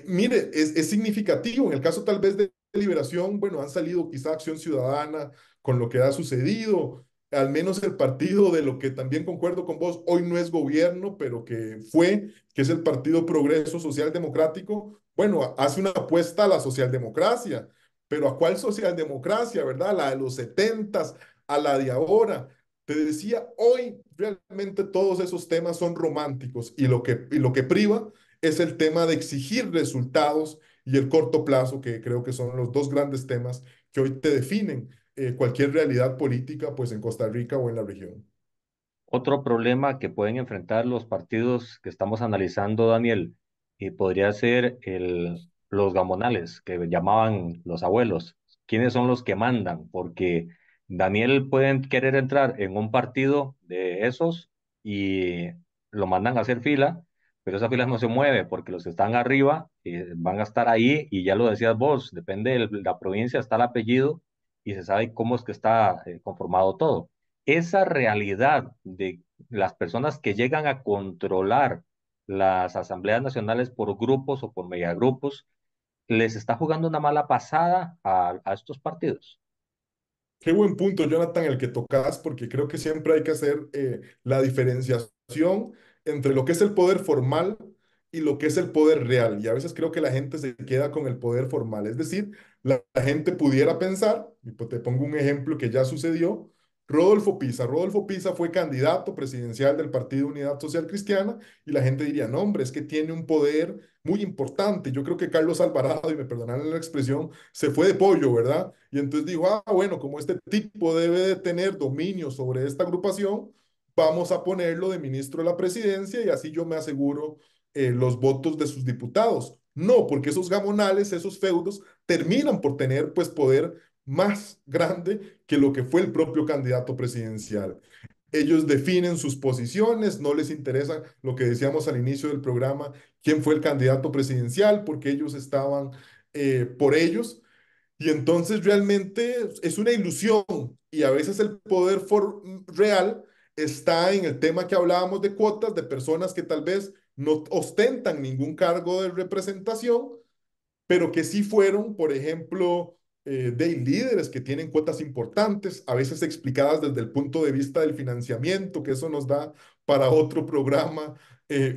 Mire, es significativo. En el caso tal vez de Liberación, bueno, han salido quizá Acción Ciudadana con lo que ha sucedido. Al menos el partido de lo que también concuerdo con vos, hoy no es gobierno, pero que fue, que es el Partido Progreso Social Democrático, bueno, hace una apuesta a la socialdemocracia, pero ¿a cuál socialdemocracia, verdad? La de los setentas, a la de ahora. Te decía, hoy realmente todos esos temas son románticos y lo que priva es el tema de exigir resultados y el corto plazo, que creo que son los dos grandes temas que hoy te definen cualquier realidad política, pues en Costa Rica o en la región. Otro problema que pueden enfrentar los partidos que estamos analizando, Daniel, y podría ser los gamonales, que llamaban los abuelos. ¿Quiénes son los que mandan? Porque Daniel pueden querer entrar en un partido de esos y lo mandan a hacer fila, pero esa fila no se mueve porque los que están arriba van a estar ahí y ya lo decías vos, depende de la provincia, está el apellido y se sabe cómo es que está conformado todo. Esa realidad de las personas que llegan a controlar las asambleas nacionales por grupos o por megagrupos, les está jugando una mala pasada a estos partidos. Qué buen punto, Jonathan, el que tocas, porque creo que siempre hay que hacer la diferenciación entre lo que es el poder formal y lo que es el poder real. Y a veces creo que la gente se queda con el poder formal. Es decir, la gente pudiera pensar, y pues te pongo un ejemplo que ya sucedió, Rodolfo Pisa. Rodolfo Pisa fue candidato presidencial del Partido Unidad Social Cristiana y la gente diría, no, hombre, es que tiene un poder muy importante. Yo creo que Carlos Alvarado, y me perdonarán la expresión, se fue de pollo, ¿verdad? Y entonces dijo, ah, bueno, como este tipo debe de tener dominio sobre esta agrupación, vamos a ponerlo de ministro de la presidencia y así yo me aseguro los votos de sus diputados. No, porque esos gamonales, esos feudos, terminan por tener pues poder más grande que lo que fue el propio candidato presidencial. Ellos definen sus posiciones, no les interesa lo que decíamos al inicio del programa, quién fue el candidato presidencial, porque ellos estaban por ellos. Y entonces realmente es una ilusión y a veces el poder real está en el tema que hablábamos de cuotas de personas que tal vez no ostentan ningún cargo de representación, pero que sí fueron, por ejemplo, de líderes que tienen cuotas importantes, a veces explicadas desde el punto de vista del financiamiento, que eso nos da para otro programa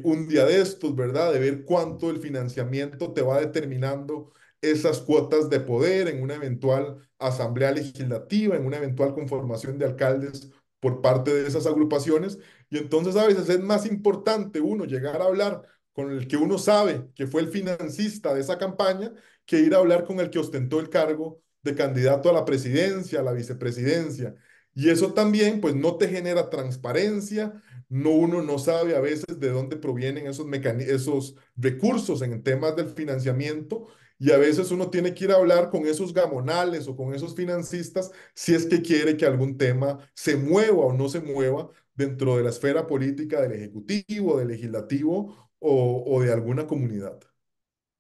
un día de estos, ¿verdad? De ver cuánto el financiamiento te va determinando esas cuotas de poder en una eventual asamblea legislativa, en una eventual conformación de alcaldes por parte de esas agrupaciones. Y entonces a veces es más importante uno llegar a hablar con el que uno sabe que fue el financista de esa campaña, que ir a hablar con el que ostentó el cargo de candidato a la presidencia, a la vicepresidencia. Y eso también, pues, no te genera transparencia, no, uno no sabe a veces de dónde provienen esos recursos en temas del financiamiento, y a veces uno tiene que ir a hablar con esos gamonales o con esos financistas si es que quiere que algún tema se mueva o no se mueva dentro de la esfera política del Ejecutivo, del Legislativo o de alguna comunidad.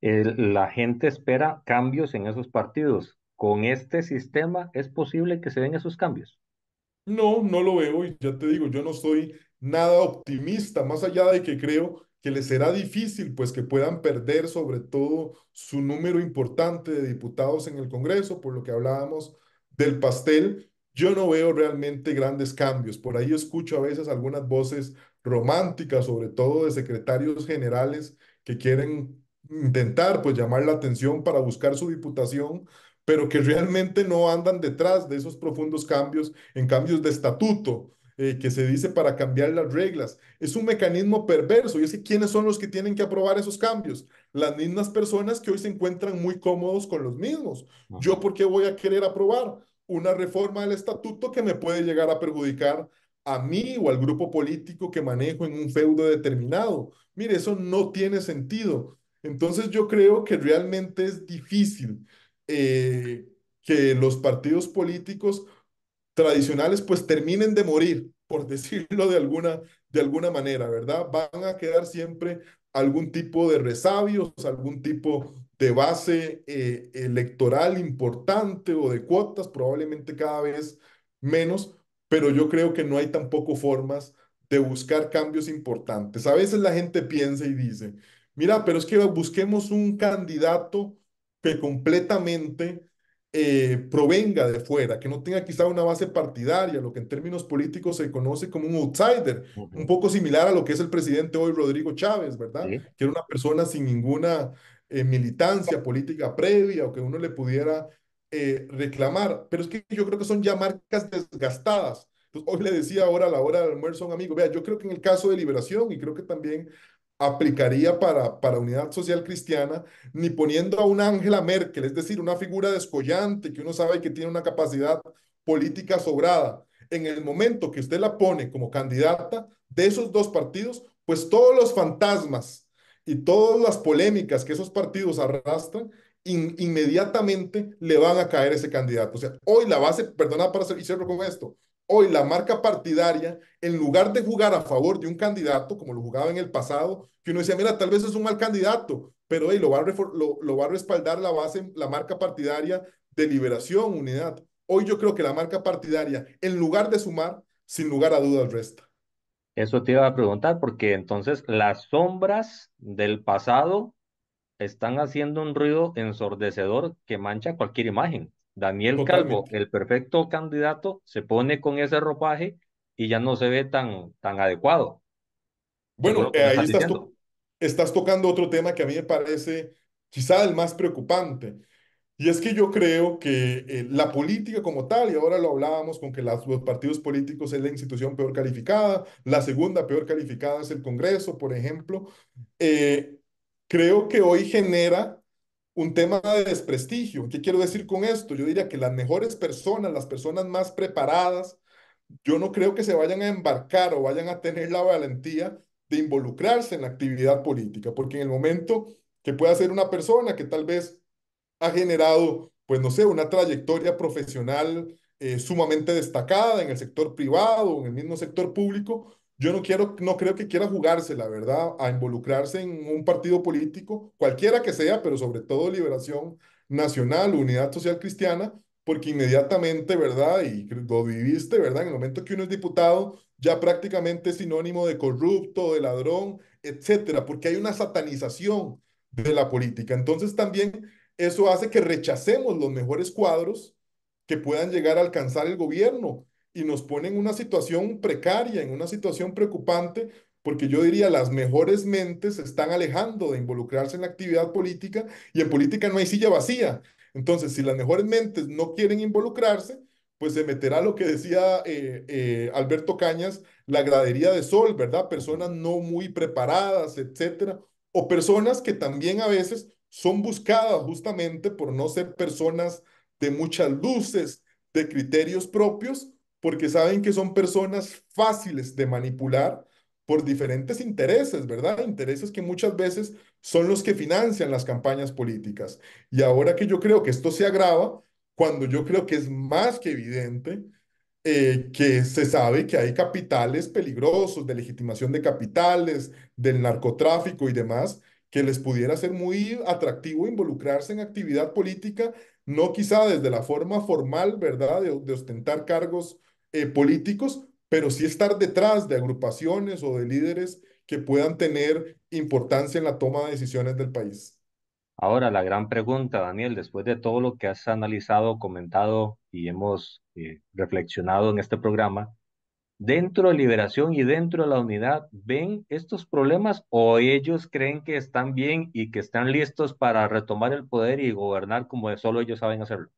La gente espera cambios en esos partidos. Con este sistema es posible que se den esos cambios. No, no lo veo y ya te digo, yo no soy nada optimista, más allá de que creo que les será difícil, pues que puedan perder sobre todo su número importante de diputados en el Congreso, por lo que hablábamos del pastel, yo no veo realmente grandes cambios. Por ahí escucho a veces algunas voces románticas, sobre todo de secretarios generales que quieren intentar pues llamar la atención para buscar su diputación, pero que realmente no andan detrás de esos profundos cambios en cambios de estatuto, que se dice para cambiar las reglas. Es un mecanismo perverso y es que ¿quiénes son los que tienen que aprobar esos cambios? Las mismas personas que hoy se encuentran muy cómodos con los mismos. ¿Yo Ujú. por qué voy a querer aprobar una reforma del estatuto que me puede llegar a perjudicar a mí o al grupo político que manejo en un feudo determinado? Mire, eso no tiene sentido. Entonces yo creo que realmente es difícil eh, que los partidos políticos tradicionales pues terminen de morir, por decirlo de alguna manera, ¿verdad? Van a quedar siempre algún tipo de resabios, algún tipo de base electoral importante o de cuotas, probablemente cada vez menos, pero yo creo que no hay tampoco formas de buscar cambios importantes. A veces la gente piensa y dice, mira, pero es que busquemos un candidato que completamente provenga de fuera, que no tenga quizá una base partidaria, lo que en términos políticos se conoce como un outsider, un Ujú. poco similar a lo que es el presidente hoy, Rodrigo Chávez, ¿verdad? Sí. Que era una persona sin ninguna militancia política previa o que uno le pudiera reclamar, pero es que yo creo que son ya marcas desgastadas. Entonces, hoy le decía ahora a la hora del almuerzo a un amigo, vea, yo creo que en el caso de Liberación, y creo que también aplicaría para Unidad Social Cristiana, ni poniendo a una Angela Merkel, es decir, una figura descollante que uno sabe que tiene una capacidad política sobrada. En el momento que usted la pone como candidata de esos dos partidos, pues todos los fantasmas y todas las polémicas que esos partidos arrastran, inmediatamente le van a caer ese candidato. O sea, hoy la base, perdona para hacer, y cierro con esto, hoy la marca partidaria, en lugar de jugar a favor de un candidato, como lo jugaba en el pasado, que uno decía, mira, tal vez es un mal candidato, pero hey, lo va a respaldar la base, la marca partidaria de Liberación, Unidad. Hoy yo creo que la marca partidaria, en lugar de sumar, sin lugar a dudas, resta. Eso te iba a preguntar, porque entonces las sombras del pasado están haciendo un ruido ensordecedor que mancha cualquier imagen. Daniel Calvo, Totalmente. el perfecto candidato, se pone con ese ropaje y ya no se ve tan adecuado, según Bueno, lo que me ahí estás diciendo. estás tocando otro tema que a mí me parece quizá el más preocupante. Y es que yo creo que la política como tal, y ahora lo hablábamos con que los partidos políticos es la institución peor calificada, la segunda peor calificada es el Congreso, por ejemplo, eh, creo que hoy genera un tema de desprestigio. ¿Qué quiero decir con esto? Yo diría que las mejores personas, las personas más preparadas, yo no creo que se vayan a embarcar o vayan a tener la valentía de involucrarse en la actividad política, porque en el momento que pueda ser una persona que tal vez ha generado, pues no sé, una trayectoria profesional sumamente destacada en el sector privado o en el mismo sector público. Yo no creo que quiera jugarse, la verdad, a involucrarse en un partido político, cualquiera que sea, pero sobre todo Liberación Nacional, Unidad Social Cristiana, porque inmediatamente, ¿verdad? Y lo viviste, ¿verdad? En el momento que uno es diputado, ya prácticamente es sinónimo de corrupto, de ladrón, etcétera, porque hay una satanización de la política. Entonces también eso hace que rechacemos los mejores cuadros que puedan llegar a alcanzar el gobierno y nos pone en una situación precaria, en una situación preocupante, porque yo diría las mejores mentes se están alejando de involucrarse en la actividad política y en política no hay silla vacía. Entonces, si las mejores mentes no quieren involucrarse, pues se meterá lo que decía Alberto Cañas, la gradería de sol, ¿verdad? Personas no muy preparadas, etcétera, o personas que también a veces son buscadas justamente por no ser personas de muchas luces, de criterios propios, porque saben que son personas fáciles de manipular por diferentes intereses, ¿verdad? Intereses que muchas veces son los que financian las campañas políticas. Y ahora que yo creo que esto se agrava, cuando yo creo que es más que evidente que se sabe que hay capitales peligrosos, de legitimación de capitales, del narcotráfico y demás, que les pudiera ser muy atractivo involucrarse en actividad política, no quizá desde la forma formal, ¿verdad?, de ostentar cargos políticos, pero sí estar detrás de agrupaciones o de líderes que puedan tener importancia en la toma de decisiones del país. Ahora, la gran pregunta, Daniel, después de todo lo que has analizado, comentado y hemos reflexionado en este programa, dentro de Liberación y dentro de la unidad, ¿ven estos problemas o ellos creen que están bien y que están listos para retomar el poder y gobernar como solo ellos saben hacerlo?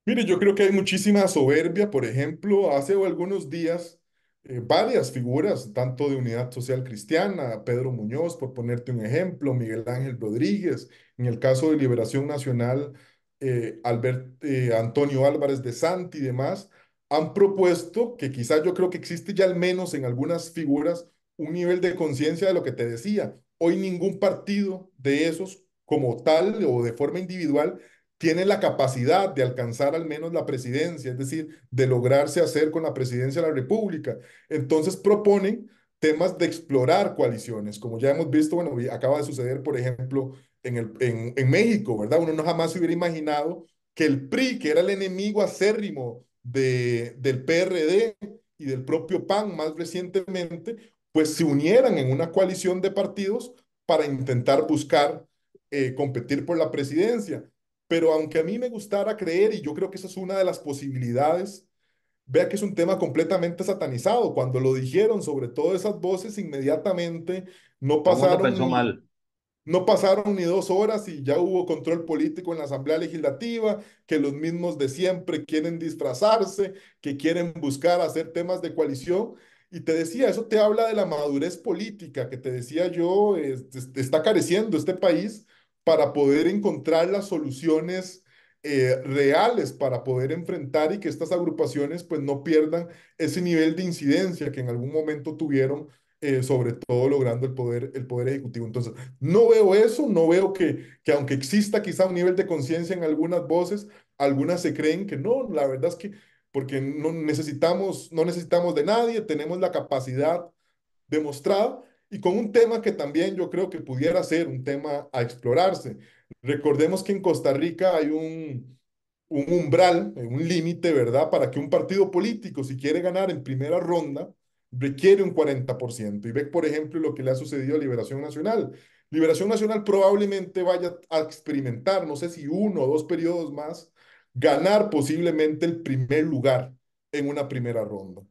Mire, yo creo que hay muchísima soberbia. Por ejemplo, hace algunos días, varias figuras, tanto de Unidad Social Cristiana, Pedro Muñoz, por ponerte un ejemplo, Miguel Ángel Rodríguez, en el caso de Liberación Nacional, Antonio Álvarez de Santi y demás, han propuesto que quizás yo creo que existe ya al menos en algunas figuras un nivel de conciencia de lo que te decía. Hoy ningún partido de esos, como tal o de forma individual, tiene la capacidad de alcanzar al menos la presidencia, es decir, de lograrse hacer con la presidencia de la República. Entonces proponen temas de explorar coaliciones, como ya hemos visto, bueno, acaba de suceder, por ejemplo, en México, ¿verdad? Uno no jamás se hubiera imaginado que el PRI, que era el enemigo acérrimo del PRD y del propio PAN más recientemente, pues se unieran en una coalición de partidos para intentar buscar competir por la presidencia. Pero aunque a mí me gustara creer, y yo creo que esa es una de las posibilidades, vea que es un tema completamente satanizado. Cuando lo dijeron, sobre todo esas voces, inmediatamente no Todo el mundo pasaron pensó ni mal. no pasaron ni 2 horas y ya hubo control político en la Asamblea Legislativa, que los mismos de siempre quieren disfrazarse, que quieren buscar hacer temas de coalición. Y te decía, eso te habla de la madurez política que te decía yo, está careciendo este país para poder encontrar las soluciones reales para poder enfrentar y que estas agrupaciones pues no pierdan ese nivel de incidencia que en algún momento tuvieron, sobre todo logrando el poder ejecutivo. Entonces, no veo eso, no veo que aunque exista quizá un nivel de conciencia en algunas voces, algunas se creen que no, la verdad es que porque no necesitamos de nadie, tenemos la capacidad demostrada y con un tema que también yo creo que pudiera ser un tema a explorarse. Recordemos que en Costa Rica hay un umbral, un límite, ¿verdad? Para que un partido político, si quiere ganar en primera ronda, requiere un 40%. Y ve, por ejemplo, lo que le ha sucedido a Liberación Nacional. Liberación Nacional probablemente vaya a experimentar, no sé si 1 o 2 periodos más, ganar posiblemente el primer lugar en una primera ronda.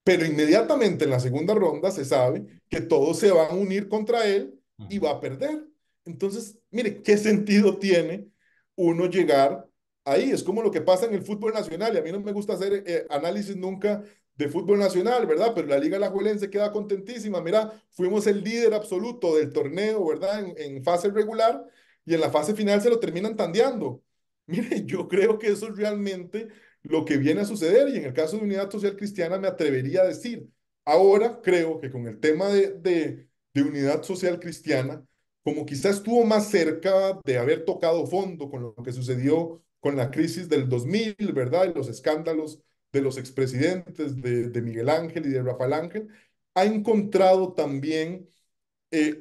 Pero inmediatamente en la segunda ronda se sabe que todos se van a unir contra él y va Ujú. a perder. Entonces, mire, ¿qué sentido tiene uno llegar ahí? Es como lo que pasa en el fútbol nacional, y a mí no me gusta hacer análisis nunca de fútbol nacional, ¿verdad? Pero la Liga Alajuelense queda contentísima. Mira, fuimos el líder absoluto del torneo, ¿verdad? En fase regular, y en la fase final se lo terminan tandeando. Mire, yo creo que eso es realmente lo que viene a suceder, y en el caso de Unidad Social Cristiana me atrevería a decir, ahora creo que con el tema de Unidad Social Cristiana, como quizás estuvo más cerca de haber tocado fondo con lo que sucedió con la crisis del 2000, ¿verdad? Y los escándalos de los expresidentes de Miguel Ángel y de Rafael Ángel, ha encontrado también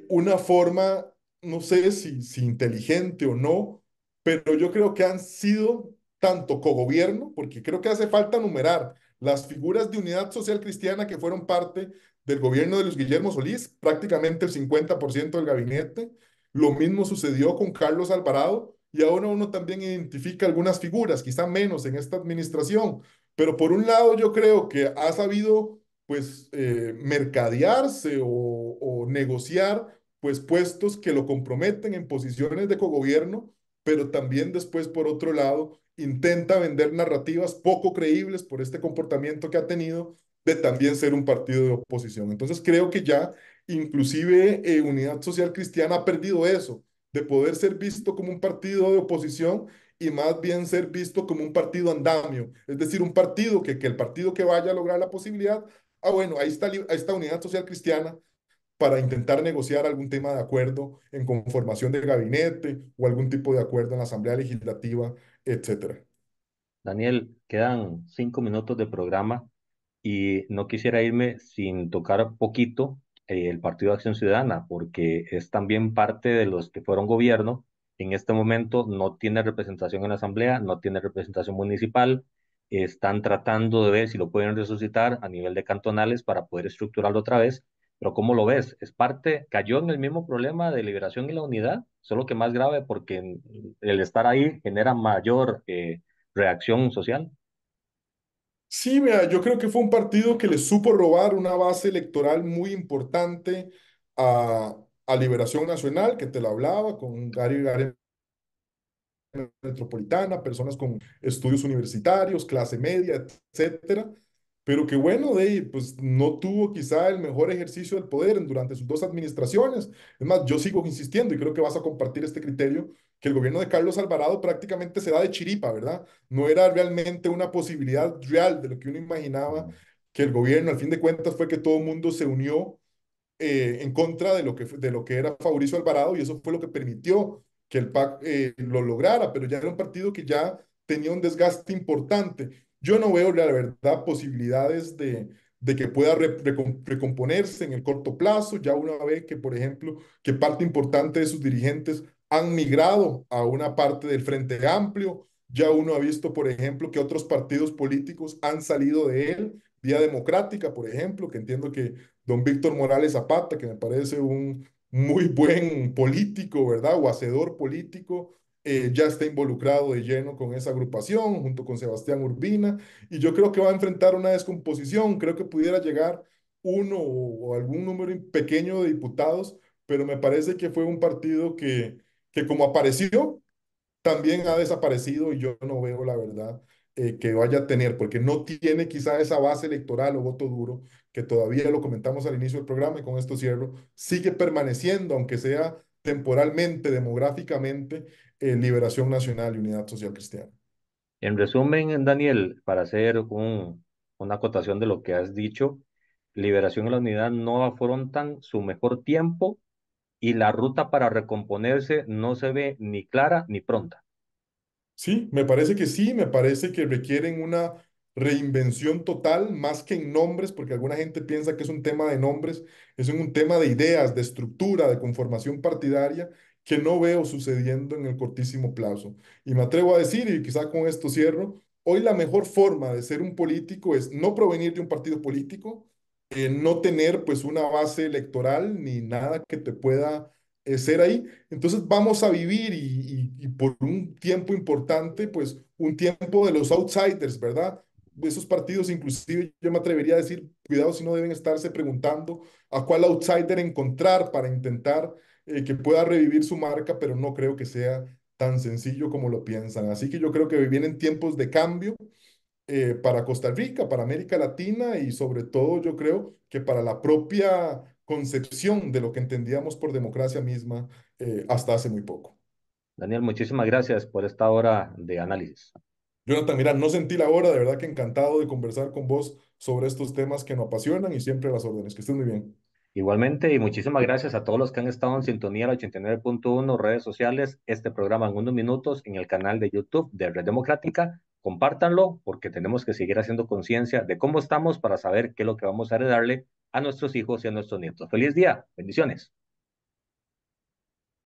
una forma, no sé si inteligente o no, pero yo creo que han sido tanto cogobierno, porque creo que hace falta numerar las figuras de Unidad Social Cristiana que fueron parte del gobierno de Luis Guillermo Solís, prácticamente el 50% del gabinete. Lo mismo sucedió con Carlos Alvarado, y ahora uno también identifica algunas figuras, quizá menos en esta administración, pero por un lado yo creo que ha sabido pues mercadearse o negociar pues puestos que lo comprometen en posiciones de cogobierno, pero también después por otro lado intenta vender narrativas poco creíbles por este comportamiento que ha tenido de también ser un partido de oposición. Entonces creo que ya inclusive Unidad Social Cristiana ha perdido eso, de poder ser visto como un partido de oposición y más bien ser visto como un partido andamio, es decir, un partido que el partido que vaya a lograr la posibilidad. Ah, bueno, ahí está Unidad Social Cristiana para intentar negociar algún tema de acuerdo en conformación de gabinete o algún tipo de acuerdo en la Asamblea Legislativa, etcétera. Daniel, quedan 5 minutos de programa y no quisiera irme sin tocar poquito el Partido de Acción Ciudadana, porque es también parte de los que fueron gobierno. En este momento no tiene representación en la Asamblea, no tiene representación municipal. Están tratando de ver si lo pueden resucitar a nivel de cantonales para poder estructurarlo otra vez. Pero ¿cómo lo ves? Es parte, cayó en el mismo problema de Liberación y la Unidad, solo que más grave porque el estar ahí genera mayor reacción social. Sí, mira, yo creo que fue un partido que le supo robar una base electoral muy importante a, a Liberación Nacional, que te lo hablaba, con Gary metropolitana, personas con estudios universitarios, clase media, etcétera, pero que bueno, pues no tuvo quizá el mejor ejercicio del poder durante sus 2 administraciones. Es más, yo sigo insistiendo y creo que vas a compartir este criterio, que el gobierno de Carlos Alvarado prácticamente se da de chiripa, ¿verdad? No era realmente una posibilidad real de lo que uno imaginaba, que el gobierno, al fin de cuentas, fue que todo el mundo se unió en contra de lo que era Fabricio Alvarado, y eso fue lo que permitió que el PAC lo lograra, pero ya era un partido que ya tenía un desgaste importante. Yo no veo, la verdad, posibilidades de que pueda recomponerse en el corto plazo. Ya una vez que, por ejemplo, que parte importante de sus dirigentes han migrado a una parte del Frente Amplio. Ya uno ha visto, por ejemplo, que otros partidos políticos han salido de él, Vía Democrática, por ejemplo, que entiendo que don Víctor Morales Zapata, que me parece un muy buen político, ¿verdad? O hacedor político, ya está involucrado de lleno con esa agrupación, junto con Sebastián Urbina, y yo creo que va a enfrentar una descomposición. Creo que pudiera llegar uno o algún número pequeño de diputados, pero me parece que fue un partido que como apareció, también ha desaparecido y yo no veo la verdad que vaya a tener, porque no tiene quizá esa base electoral o voto duro, que todavía lo comentamos al inicio del programa y con esto cierro, sigue permaneciendo, aunque sea temporalmente, demográficamente, Liberación Nacional y Unidad Social Cristiana. En resumen, Daniel, para hacer una acotación de lo que has dicho, Liberación y la Unidad no afrontan su mejor tiempo y la ruta para recomponerse no se ve ni clara ni pronta. Sí, me parece que sí, me parece que requieren una reinvención total, más que en nombres, porque alguna gente piensa que es un tema de nombres, es un tema de ideas, de estructura, de conformación partidaria, que no veo sucediendo en el cortísimo plazo. Y me atrevo a decir, y quizá con esto cierro, hoy la mejor forma de ser un político es no provenir de un partido político, no tener pues una base electoral ni nada que te pueda ser ahí. Entonces vamos a vivir y por un tiempo importante, pues un tiempo de los outsiders, ¿verdad? Esos partidos, inclusive yo me atrevería a decir, cuidado si no deben estarse preguntando a cuál outsider encontrar para intentar que pueda revivir su marca, pero no creo que sea tan sencillo como lo piensan. Así que yo creo que vienen tiempos de cambio para Costa Rica, para América Latina y sobre todo yo creo que para la propia concepción de lo que entendíamos por democracia misma hasta hace muy poco. Daniel, muchísimas gracias por esta hora de análisis. Jonathan, mira, no sentí la hora, de verdad que encantado de conversar con vos sobre estos temas que nos apasionan y siempre a las órdenes. Que estés muy bien. Igualmente, y muchísimas gracias a todos los que han estado en sintonía al 89.1 redes sociales, este programa en unos minutos en el canal de YouTube de Red Democrática. Compártanlo porque tenemos que seguir haciendo conciencia de cómo estamos para saber qué es lo que vamos a heredarle a nuestros hijos y a nuestros nietos. Feliz día, bendiciones.